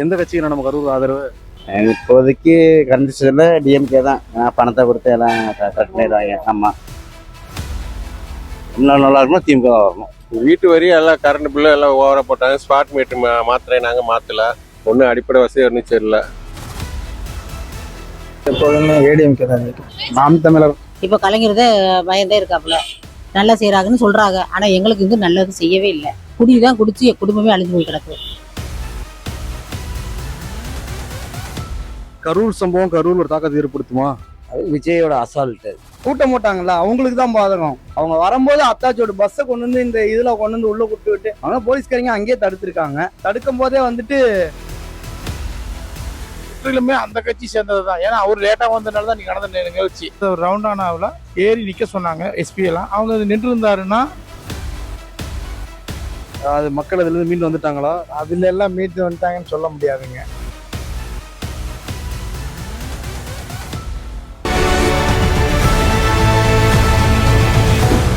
எந்த கட்சிக்கு நம்ம கரூர் ஆதரவு? இப்போதைக்கு கண்டிச்சதுல டிஎம்கே தான். பணத்தை கொடுத்து எல்லாம் கரெக்ட் பண்ணிடுவாங்க. ஆமாம், இன்னும் நல்லா இருக்கணும், திமுக தான் வரணும். வீட்டு வரி எல்லாம் கரண்ட் பில்லு எல்லாம் ஓவராக போட்டாங்க. ஸ்மார்ட் மீட்டர் மாத்திரை நாங்கள் மாற்றல. ஒன்றும் அடிப்படை வசதி ஒன்றும் சரியில்லை. எப்போதுமே ஏடிஎம்கே தான். நாம் தமிழர் இப்போ கலைஞர் தான் பயந்தே இருக்காப்புல. நல்லா செய்கிறாங்கன்னு சொல்கிறாங்க, ஆனால் எங்களுக்கு வந்து நல்லது செய்யவே இல்லை. குடி தான் குடிச்சு என் குடும்பமே அழிஞ்சு போய் கிடக்கு. கரூர் சம்பவம் கரூர் ஒரு தாக்கத்தை ஏற்படுத்துமா? அது விஜயோட அசால்ட்டு. கூட்டம் போட்டாங்கல்ல, அவங்களுக்கு தான் பாதகம். அவங்க வரும்போது அத்தாச்சியோட பஸ்ஸை கொண்டு வந்து இந்த இதில் கொண்டு வந்து உள்ளே கூப்பிட்டு விட்டு அவங்க போலீஸ்காரங்க அங்கேயே தடுத்துருக்காங்க. தடுக்கும் போதே வந்துட்டு முற்றிலுமே அந்த கட்சி சேர்ந்தது தான். ஏன்னா அவர் லேட்டாக வந்ததுனால தான் நீங்கள் நடந்த நிகழ்ச்சி ஒரு ரவுண்டானாவில் ஏறி நிற்க சொன்னாங்க எஸ்பி எல்லாம். அவங்க அது நின்று இருந்தாருன்னா அது மக்கள் அதுல இருந்து மீண்டு வந்துட்டாங்களா? அதுல எல்லாம் மீட்டு வந்துட்டாங்கன்னு சொல்ல முடியாதுங்க.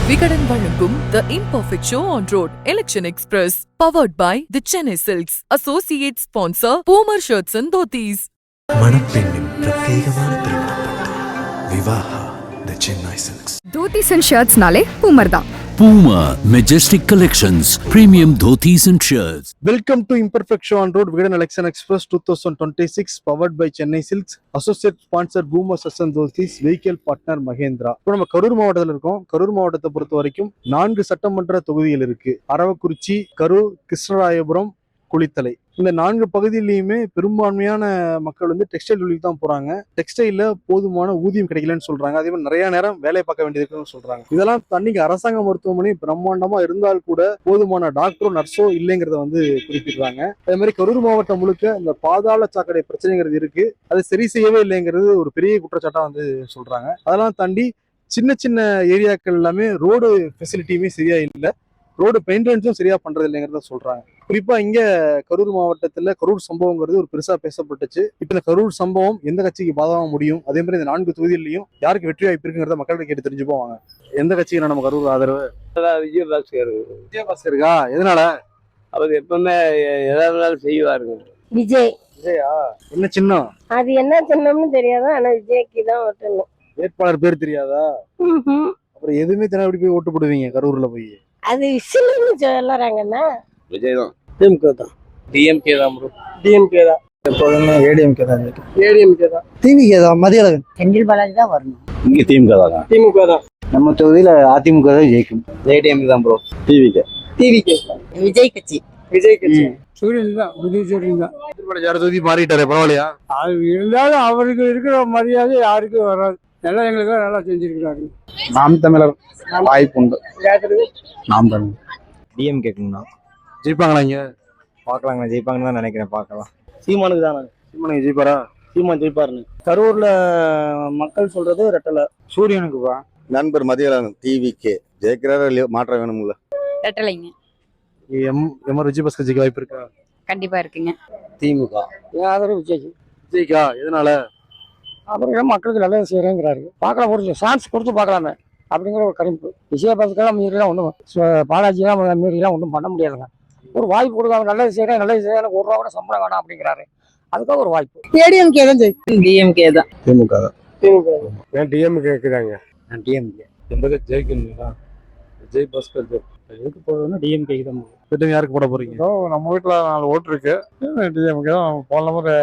விகடன் வழங்கும் The Imperfect Show on Road Election Express powered by the Chennai Silks. Associate sponsor Poomer Shirts and Dhotis. மணப்பெண்ணின் பிரத்யேகமான திருமணப்பட்டு Vivaha the Chennai Silks. Dhotis and shirts நாலே பூமர் தான். Puma Majestic Collections Premium Dhotis and Shirts. Welcome to imperfect show on road Vikatan election express 2026 powered by Chennai silks. Associate sponsor Puma shirts and dhotis. Vehicle partner Mahindra. இப்போ நம்ம கரூர் மாவட்டத்தில் இருக்கோம். கரூர் மாவட்டத்தை பொறுத்த வரைக்கும் 4 சட்டமன்ற தொகுதிகள் இருக்கு. அரவக்குறிச்சி, கரூர், கிருஷ்ணராயபுரம், குளித்தலை. இந்த 4 பகுதியிலையுமே பெரும்பான்மையான மக்கள் வந்து டெக்ஸ்டைல் தொழிலுக்கு தான் போறாங்க. டெக்ஸ்டைல்ல போதுமான ஊதியம் கிடைக்கலன்னு சொல்றாங்க. அதே மாதிரி நிறைய நேரம் வேலையை பார்க்க வேண்டியதுன்னு சொல்றாங்க. இதெல்லாம் தண்ணிக்கு அரசாங்க மருத்துவமனை பிரம்மாண்டமா இருந்தால் கூட போதுமான டாக்டரோ நர்ஸோ இல்லைங்கிறத வந்து குறிப்பிடுறாங்க. அதே மாதிரி கரூர் மாவட்டம் முழுக்க இந்த பாதாள சாக்கடை பிரச்சனைங்கிறது இருக்கு. அது சரி செய்யவே இல்லைங்கிறது ஒரு பெரிய குற்றச்சாட்டா வந்து சொல்றாங்க. அதெல்லாம் தாண்டி சின்ன சின்ன ஏரியாக்கள் எல்லாமே ரோடு ஃபெசிலிட்டியுமே சரியா இல்லை. ரோடு மெயின்டெனன்ஸும் சரியா பண்றது இல்லைங்கிறத சொல்றாங்க. குறிப்பா இங்க கரூர் மாவட்டத்துல கரூர் சம்பவங்கிறது ஒரு பெருசா பேசப்பட்டுச்சு. இப்ப இந்த கரூர் சம்பவம் எந்த கட்சிக்கு பாதகமாக முடியும், அதே மாதிரி இந்த 4 தொகுதியிலையும் யாருக்கு வெற்றி வாய்ப்பு இருக்குங்கிறத மக்கள்கிட்ட கேட்டு தெரிஞ்சு போவாங்க. எந்த கட்சிக்கு நம்ம கரூர் ஆதரவு? விஜயபாஸ்கருக்கா? எதனால? அவர் எப்பவுமே எதாவது செய்வாருங்க. விஜயா? என்ன சின்னம்? அது என்ன சின்னம்னு தெரியாதா, ஆனா விஜய்க்கு தான் ஓட்டணும். வேட்பாளர் பேர் தெரியாதா? அப்புறம் எதுவுமே தெரியாது எப்படி போய் ஓட்டு போடுவீங்க கரூர்ல போய்? அது விசிலுன்னு சொல்லறாங்கன்னா விஜய் தான். திமுக தான். டிஎம்கே தான் ப்ரோ. டிஎம்கே தான். எப்போதுமே ஏடிஎம்கே தான். ஏடிஎம்கே தான். டிவிகே தான். மதியழகன். செந்தில் பாலாஜி தான் வரணும். இங்க திமுக தான். திமுக தான். நம்ம தொகுதியில அதிமுக தான் ஜெயிக்கும். ஏடிஎம்கே தான் ப்ரோ. டிவிகே. விஜய் கட்சி. விஜய் கட்சி. சூரியன் தான். விஜய் சூரியன் தான். யார் தொகுதி மாறிட்டாரு, பரவாயில்லையா? அது இருந்தாலும் அவருக்கு இருக்கிற மரியாதை யாருக்கும் வராது. நல்லா எங்களுக்கு நல்லா செஞ்சிருக்கிறாரு. நாம் தமிழர் வாய்ப்பு உண்டு. நாம் தமிழர். டிஎம்கே தான். ஜெயிப்பாங்களா இங்க? பார்க்கலாங்க, ஜெயிப்பாங்கன்னு தான் நினைக்கிறேன். பார்க்கலாம். சீமானுக்கு தானே. சீமானுக்கு ஜெயிப்பாரா? சீமான் ஜெயிப்பாருன்னு கரூர்ல மக்கள் சொல்றது ரெட்டலை. சூரியனுக்குப்பா. நண்பர் மதியழகன் டிவிக்கே ஜெயிக்கிறாரோ இல்லையோ மாற்றம் வேணும்ல. ரெட்டலைங்க. எம்ஆர் விஜயபாஸ்கர் ஜெயிக்க வாய்ப்பு இருக்கா? கண்டிப்பா இருக்குங்க. திமுக. ஆதரவு விஜய். விஜய்க்கா? எதனால? அப்புறம் மக்களுக்கு நல்லது செய்யறேங்கிறாரு. பார்க்கலாம், ஒரு சான்ஸ் கொடுத்து பார்க்கலாமே அப்படிங்கிற ஒரு கருப்பு. விஜயபாஸ்கர்லாம் மீறிலாம் ஒன்றும், பாலாஜிலாம் மீறிலாம் ஒன்றும் பண்ண முடியாதுங்க. ஒரு வாய்ப்பு கொடுக்காம நல்லது செய்யறேன் எனக்கு 1 ரூபா கூட சம்பளம் வேணாம் அப்படிங்கிறாரு. அதுக்காக ஒரு வாய்ப்பு. ஏடிஎம்கே தான் ஜெயிக்கும். டிஎம்கே தான். திமுக தான். ஏன் டிஎம்கே இருக்குதாங்க? டிஎம்கே. எந்த கட்சி ஜெயிக்கணுங்களா? விஜயபாஸ்கர் எதுக்கு போடுறதுன்னா டிஎம்கேக்கு தான் போடுவோம். யாருக்கு போட போறீங்க? நம்ம வீட்டுல 4 ஓட்டு இருக்கு. டிஎம்கே தான். போன முறை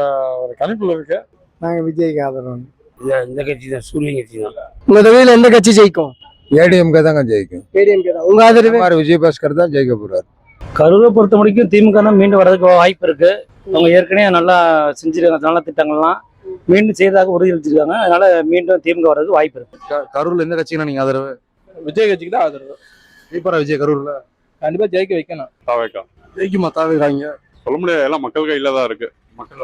ஒரு கணிப்புல இருக்கு. நாங்கள் விஜய்க்கு ஆதரவு. இந்த கட்சி தான். சூரியன் கட்சி தான். உங்க தொகுதியில எந்த கட்சி ஜெயிக்கும்? ஏடிஎம்கே தாங்க ஜெயிக்கும். ஏடிஎம்கே தான். உங்க ஆதரவு? விஜயபாஸ்கர் தான் ஜெயிக்க போறாரு. கரூரை பொறுத்த முடிக்கும் திமுக தான் மீண்டும் வர்றதுக்கு வாய்ப்பு இருக்கு. அவங்க ஏற்கனவே நல்லா செஞ்சிருக்காங்க. நல்ல திட்டங்கள்லாம் மீண்டும் செய்ததாக உறுதியளிச்சிருக்காங்க. அதனால மீண்டும் திமுக வர்றதுக்கு வாய்ப்பு இருக்கு. கரூர்ல எந்த கட்சிக்கு நீங்க ஆதரவு? விஜய் கட்சிக்கு தான் ஆதரவு. ஜெயிப்பாரா விஜய் கரூர்ல? கண்டிப்பா ஜெயிக்க வைக்கணும். தாவேக்கா ஜெயிக்குமா? தாவேக்காங்க சொல்ல முடியாது, எல்லாம் மக்கள் கையில தான் இருக்கு. மக்கள்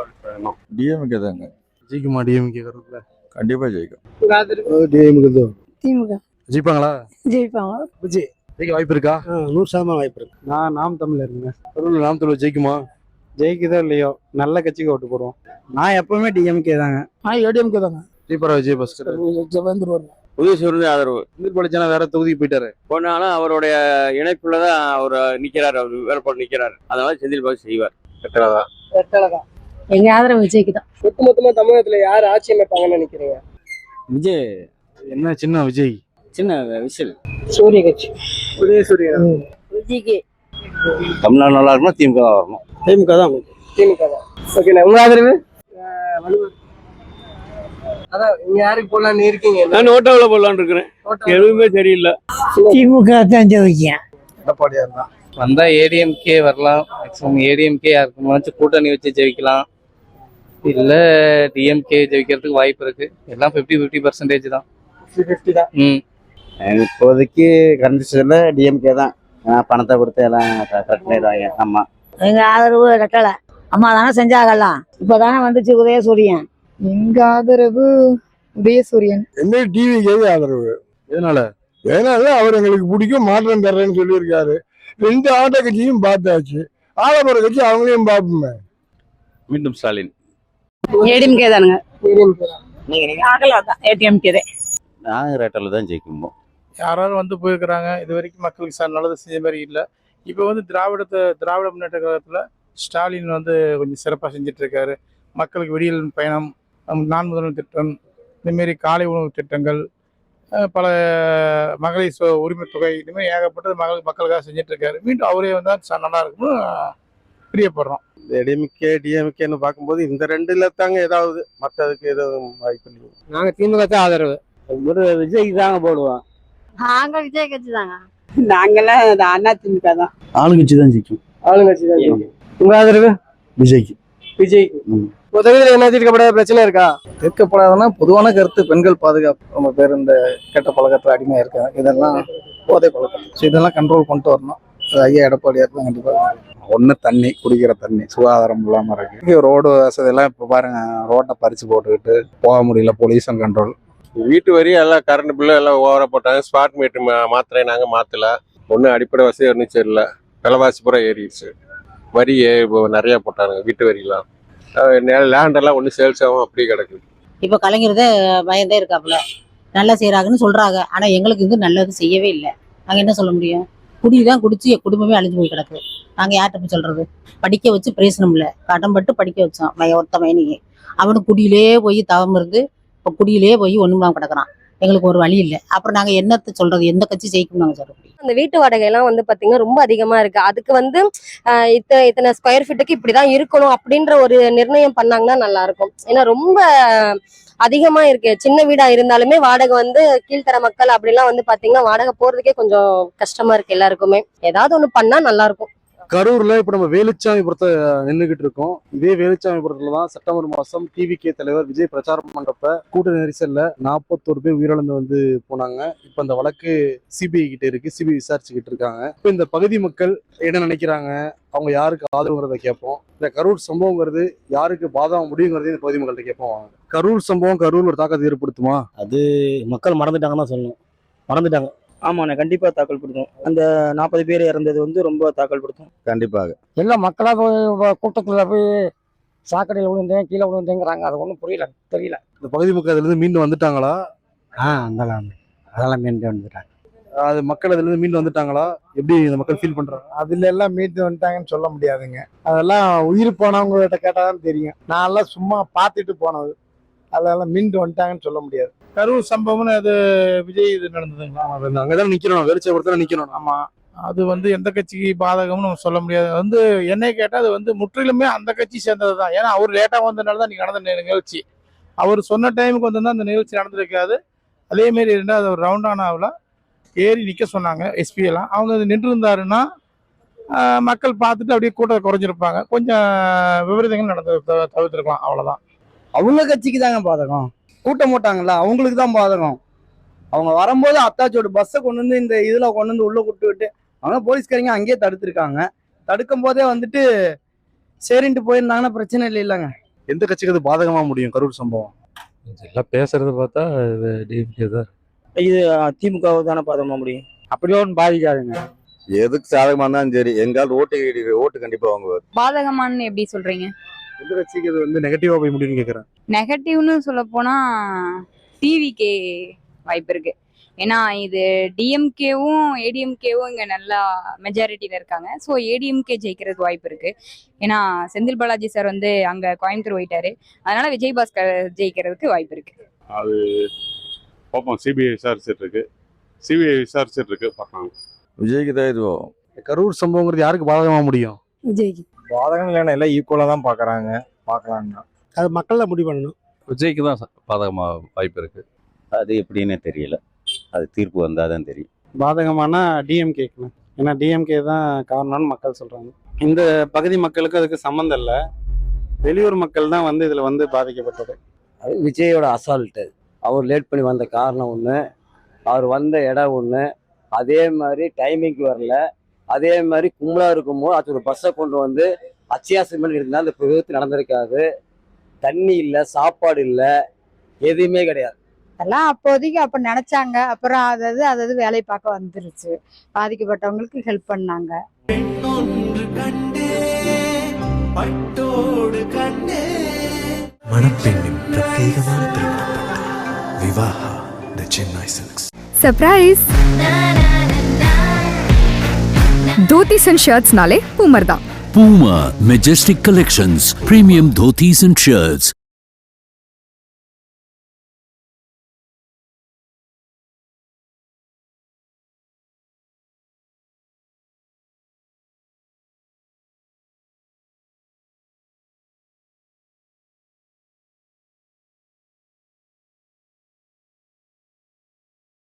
டிஎம்கே தாங்க. ஜெயிக்குமா டிஎம்கே கரூர்ல? கண்டிப்பா ஜெயிக்கும். டிஎம்கே தான். திமுக ஜெயிப்பாங்களா? ஜெயிப்பாங்க. விஜய் ஜெயிக்க வாய்ப்பு இருக்கா? 100% வாய்ப்பு இருக்கு. நான் நாம் தமிழருங்க. கரூர்ல நாம் தமிழர் ஜெயிக்குமா? ஜெயிக்குதோ இல்லையோ நல்ல கட்சிக்கு ஓட்டு போடுவோம். நான் எப்பவுமே டிஎம்கே தாங்க. ஏடிஎம்கே தாங்க. ஜெயிப்பாரா விஜயபாஸ்கர்? வந்துருவாங்க. உதயசூரியன் ஆதரவு. செந்தில் பாலாஜி வேற தொகுதிக்கு போயிட்டாரு. போனாலும் அவருடைய இணைப்புலதான் அவர் நிக்கிறாரு. அவர் வேறுபாடு நிக்கிறாரு. அதனால செந்தில் பாலாஜி செய்வார். ரெட்டலை தான். எங்க ஆதரவு விஜய்க்கு தான். ஒட்டுமொத்தமா தமிழகத்துல யார் ஆட்சி அமைப்பாங்கன்னு நினைக்கிறீங்க? விஜய் என்ன சின்ன விஜய்? சின்ன விசில். சூரிய கட்சி. விஜய்க்கு. தமிழ்நாடு நல்லா இருக்கணும், திமுக தான் வரணும். திமுக தான். திமுக தான். ஓகேண்ணா, உங்க ஆதரவு? அதான் நீங்க யாருக்கு போடலான்னு இருக்கீங்க? நான் ஓட்டோவில் போடலான்னு இருக்கிறேன். எதுவுமே தெரியல. திமுக தான் ஜெயிக்கேன். எடப்பாடியார் தான். வந்தா ஏடிஎம்கே வரலாம். மேக்ஸிமம் ஏடிஎம்கே யாருக்கு கூட்டணி வச்சு ஜெயிக்கலாம், இல்ல டிஎம்கே ஜெயிக்கிறதுக்கு வாய்ப்பு இருக்கு. எல்லாம் 50-50% தான். 50 தான். இப்போதைக்கு கண்டிஷன்ல டிஎம்கே தான். பணத்தை கொடுத்து எல்லாம் கரெக்ட் பண்ணிடுவாங்க. ஆமா, எங்க ஆதரவு ரெட்டலை. அம்மா தானே செஞ்சாகலாம். இப்பதானே வந்துச்சு உதயசூரியன். எங்க ஆதரவு உதயசூரியன். என்ன டிவிக்கே ஆதரவு. எதனால? ஏன்னால அவர் எங்களுக்கு பிடிக்கும், மாற்றம் தர்றேன்னு சொல்லியிருக்காரு. 2 ஆட்ட கட்சியும் பார்த்தாச்சு, ஆலப்புற கட்சி அவங்களையும் பார்ப்போமே. மீண்டும் ஸ்டாலின். ஏடிஎம்கே தானுங்க. நாங்கள் ரேட்டில் தான் ஜெயிக்கும்போது. யாராலும் வந்து போயிருக்கிறாங்க. இது வரைக்கும் மக்களுக்கு நல்லது செஞ்ச மாதிரி இல்லை. இப்போ வந்து திராவிட முன்னேற்ற கழகத்தில் ஸ்டாலின் வந்து கொஞ்சம் சிறப்பாக செஞ்சுட்டு இருக்காரு. மக்களுக்கு விடியல் பயணம், நான் முதல்வர் திட்டம், இதுமாரி காலை உணவு திட்டங்கள், பல மகளிர் உரிமை தொகை, இதுமாதிரி ஏகப்பட்டது மக்களுக்காக செஞ்சுட்டு இருக்காரு. மீண்டும் அவரே வந்தால் நல்லா இருக்கும்னு பிரியப்படுறோம். ஏடிஎம்கே டிஎம்கேன்னு பார்க்கும்போது இந்த ரெண்டுல தாங்க ஏதாவது, மற்றதுக்கு எதுவும் வாய்ப்பு இல்லைங்க. நாங்க திமுக தான் ஆதரவு. ஒரு விஜய்க்கு தாங்க போடுவோம். நாங்க விஜய் கட்சி தாங்க. நாங்கெல்லாம் அண்ணா திமுக தான். ஆளுங்கட்சி தான் ஜெயிக்கும். ஆளுங்கட்சி தான் ஜெயிக்கும். உங்க ஆதரவு? விஜய்க்கு. விஜய்க்கு. தொகுதியில் என்ன தீர்க்கப்படாத பிரச்சனை இருக்கா? தீர்க்கப்படாதுன்னா பொதுவான கருத்து பெண்கள் பாதுகாப்பு. ரொம்ப பேர் இந்த கெட்ட பழக்கத்தில் அடிமையாக இருக்காங்க. இதெல்லாம் போதை பழக்கம். ஸோ இதெல்லாம் கண்ட்ரோல் கொண்டு வரணும். ஐயா எடப்பாடியார் தான் கண்டிப்பாக. ஒன்று தண்ணி, குடிக்கிற தண்ணி சுகாதாரம் இல்லாமல் இருக்கு. ரோடு வசதியெல்லாம் இப்போ பாருங்க, ரோட்டை பறிச்சு போட்டுக்கிட்டு போக முடியல. பொல்யூஷன் கண்ட்ரோல், வீட்டு வரி எல்லாம், கரண்ட் பில்லு எல்லாம் ஓவராக போட்டாங்க. ஸ்மார்ட் மீட்டர் மாத்திரை நாங்கள் மாற்றல. ஒன்றும் அடிப்படை வசதி ஒன்றும் சரியில்லை. விலைவாசி பூரா ஏறிடுச்சு. வரி இப்போ நிறையா போட்டாங்க, வீட்டு வரிலாம். லேண்டெல்லாம் ஒன்றும் சேல்ஸ் ஆகும், அப்படியே கிடக்குது. இப்ப கலைஞர்தான் பயந்தே இருக்காப்புல. நல்லா செய்யறாங்கன்னு சொல்றாங்க. ஆனா எங்களுக்கு இது நல்லது செய்யவே இல்லை. நாங்க என்ன சொல்ல முடியும்? குடிதான் குடிச்சு என் குடும்பமே அழிஞ்சு போய் கிடக்கு. நாங்க யார்கிட்ட போய் சொல்றது? படிக்க வச்சு பிரயோசனம் இல்லை. கடன் பட்டு படிக்க வச்சோம் ஒருத்த மைனிக்கு. அவனுக்கு குடியிலே போய் தவம் இருந்து இப்போ குடியிலே போய் ஒண்ணுமா கிடக்குறான். எங்களுக்கு ஒரு வழி இல்லை. அப்புறம் நாங்க என்னத்தை சொல்றது? எந்த கட்சி ஜெயிக்கும் நாங்க சொல்ல முடியும்? அந்த வீட்டு வாடகை எல்லாம் வந்து பாத்தீங்கன்னா ரொம்ப அதிகமா இருக்கு. அதுக்கு வந்து இத்தனை ஸ்கொயர் ஃபீட்டுக்கு இப்படிதான் இருக்கணும் அப்படின்ற ஒரு நிர்ணயம் பண்ணாங்கன்னா நல்லா இருக்கும். ஏன்னா ரொம்ப அதிகமா இருக்கு. சின்ன வீடா இருந்தாலுமே வாடகை வந்து கீழ்த்தர மக்கள் அப்படிலாம் வந்து பாத்தீங்கன்னா வாடகை போறதுக்கே கொஞ்சம் கஷ்டமா இருக்கு எல்லாருக்குமே. ஏதாவது ஒண்ணு பண்ணா நல்லா இருக்கும். கரூர்ல இப்ப நம்ம வேலுச்சாமிபுரத்தை நின்றுகிட்டு இருக்கோம். இதே வேலுச்சாமிபுரத்துல தான் செப்டம்பர் மாசம் டிவிகே தலைவர் விஜய் பிரச்சாரம் பண்றப்ப கூட்ட நெரிசல்ல 41 பேர் உயிரிழந்து வந்து போனாங்க. இப்ப இந்த வழக்கு சிபிஐ கிட்ட இருக்கு. சிபிஐ விசாரிச்சுக்கிட்டு இருக்காங்க. இப்ப இந்த பகுதி மக்கள் என்ன நினைக்கிறாங்க, அவங்க யாருக்கு ஆதரவுங்கிறத கேட்போம். இந்த கரூர் சம்பவங்கிறது யாருக்கு பாதகம் முடியுங்கிறதே இந்த பகுதி மக்கள்கிட்ட கேட்போம். கரூர் சம்பவம் கரூர்ல ஒரு தாக்கத்தை ஏற்படுத்துமா? அது மக்கள் மறந்துட்டாங்கன்னு சொல்லணும். மறந்துட்டாங்க. ஆமாண்ணே, கண்டிப்பா தாக்கல் படுத்தும். அந்த 40 பேர் இறந்தது வந்து ரொம்ப தாக்கல் படுத்தும். கண்டிப்பாக. எல்லாம் மக்களா போய் கூட்டத்துல போய் சாக்கடையில் விழுந்தேன், கீழே விழுந்தேங்கிறாங்க. அது ஒன்றும் புரியல, தெரியல. இந்த பகுதி மக்கள் அதுல இருந்து மீண்டு வந்துட்டாங்களா? அதெல்லாம் மீண்டு வந்துட்டாங்க. அது மக்கள் அதுல இருந்து மீண்டு வந்துட்டாங்களா? எப்படி இந்த மக்கள் ஃபீல் பண்றாங்க? அதுல எல்லாம் மீட்டு வந்துட்டாங்கன்னு சொல்ல முடியாதுங்க. அதெல்லாம் உயிர் போனவங்க கிட்ட கேட்டாதான் தெரியும். நான் எல்லாம் சும்மா பார்த்துட்டு போனது. அதெல்லாம் மீண்டு வந்துட்டாங்கன்னு சொல்ல முடியாது. கரூர் சம்பவம்னு அது விஜய் இது நடந்ததுங்களா? அங்கதான் நிக்கிறோம், வேலுச்சாமிபுரத்துல நிக்கிறோம். ஆமா, அது வந்து எந்த கட்சிக்கு பாதகம்னு நம்ம சொல்ல முடியாது. வந்து என்னை கேட்டால் அது வந்து முற்றிலுமே அந்த கட்சி சேர்ந்தது தான். ஏன்னா அவர் லேட்டாக வந்ததுனால தான் நீங்கள் நடந்த நிகழ்ச்சி. அவர் சொன்ன டைமுக்கு வந்து அந்த நிகழ்ச்சி நடந்திருக்காது. அதேமாரி இருந்தால் அது ஒரு ரவுண்டானாவில் ஏறி நிற்க சொன்னாங்க எஸ்பி எல்லாம். அவங்க அது நின்று இருந்தாருன்னா மக்கள் பார்த்துட்டு அப்படியே கூட்டத்தை குறைஞ்சிருப்பாங்க. கொஞ்சம் விபரீதங்கள் நடந்து தவிர்த்துருக்கலாம். அவ்வளோதான். அவங்க கட்சிக்கு தாங்க பாதகம். கூட்டம் போட்டாங்கல்ல, அவங்களுக்கு தான் பாதகம். அவங்க வரும்போது அத்தாச்சோட பஸ்ஸை கொண்டு வந்து இந்த இதுல கொண்டு வந்து உள்ள கூட்டு விட்டு அவங்க போலீஸ்காரங்க அங்கேயே தடுத்துருக்காங்க. தடுக்கும் போதே வந்துட்டு சரின்ட்டு போயிருந்தாங்கன்னா பிரச்சனை இல்லைங்க. எந்த கட்சிக்கு அது பாதகமா முடியும் கரூர் சம்பவம்? எல்லாம் பேசுறத பார்த்தா டிஎம்கே தான். இது திமுக தானே பாதகமா முடியும். அப்படியே ஒன்றும் பாதிக்காதுங்க. எதுக்கு சாதகமா இருந்தாலும் சரி, எங்காவது ஓட்டு கண்டிப்பா வாங்குவார். பாதகமானு எப்படி சொல்றீங்க? எந்த கட்சிக்கு இது வந்து நெகட்டிவா போய் முடியும்னு கேக்குறேன். நெகட்டிவ்னு சொல்ல போனா டிவிக்கே வாய்ப்பு இருக்கு. ஏன்னா இது டிஎம்கேவும் ஏடிஎம்கேவும் இங்கே நல்லா மெஜாரிட்டியில் இருக்காங்க. ஸோ ஏடிஎம்கே ஜெயிக்கிறதுக்கு வாய்ப்பு இருக்கு. ஏன்னா செந்தில் பாலாஜி சார் வந்து அங்கே கோயம்புத்தூர் போயிட்டாரு. அதனால விஜயபாஸ்கர் ஜெயிக்கிறதுக்கு வாய்ப்பு இருக்கு. அது பார்ப்போம். சிபிஐ விசாரிச்சுட்டு இருக்கு பார்க்கலாம். விஜய்க்கு தான் இது கரூர் சம்பவங்கிறது யாருக்கு பாதகமா முடியும்? விஜய்க்கு. பாதகம் இல்லைன்னா எல்லாம் ஈக்குவலாக தான் பார்க்கலான்னா அது மக்கள் தான் முடிவு பண்ணணும். விஜய்க்கு தான் பாதகமாக வாய்ப்பு இருக்கு. அது எப்படின்னு தெரியல, அது தீர்ப்பு வந்தால் தான் தெரியும். பாதகமான டிஎம்கேக்குண்ணே. ஏன்னா டிஎம்கே தான் காரணம்னு மக்கள் சொல்கிறாங்க. இந்த பகுதி மக்களுக்கு அதுக்கு சம்மந்தம் இல்லை, வெளியூர் மக்கள் தான் வந்து இதில் வந்து பாதிக்கப்பட்டது. அது விஜயோட அசால்ட்டு. அவர் லேட் பண்ணி வந்த காரணம் ஒன்று, அவர் வந்த இடம் ஒன்று, அதே மாதிரி டைமிங்க்கு வரல, அதே மாதிரி கும்பலாக இருக்கும்போது அது ஒரு பஸ்ஸை கொண்டு வந்து அச்சயா சிமெண்ட் இருந்தால் அந்த விபத்து நடந்திருக்காது. தண்ணி இல்லை, சாப்பாடு இல்லை, எதுவுமே கிடையாது. அதெல்லாம் அப்போதைக்கு அப்ப நினைச்சாங்க. அப்புறம் அதாவது வேலை பார்க்க வந்துருச்சு. பாதிக்கப்பட்டவங்களுக்கு ஹெல்ப் பண்ணாங்க. மணப்பெண்ணின் பிரத்யேகமான திருமணம் Vivaha the Chennai silks. Surprise! Dhotis and ஷர்ட்ஸ்னாலே பூமர் தான். Puma Majestic Collections, premium dhotis and shirts.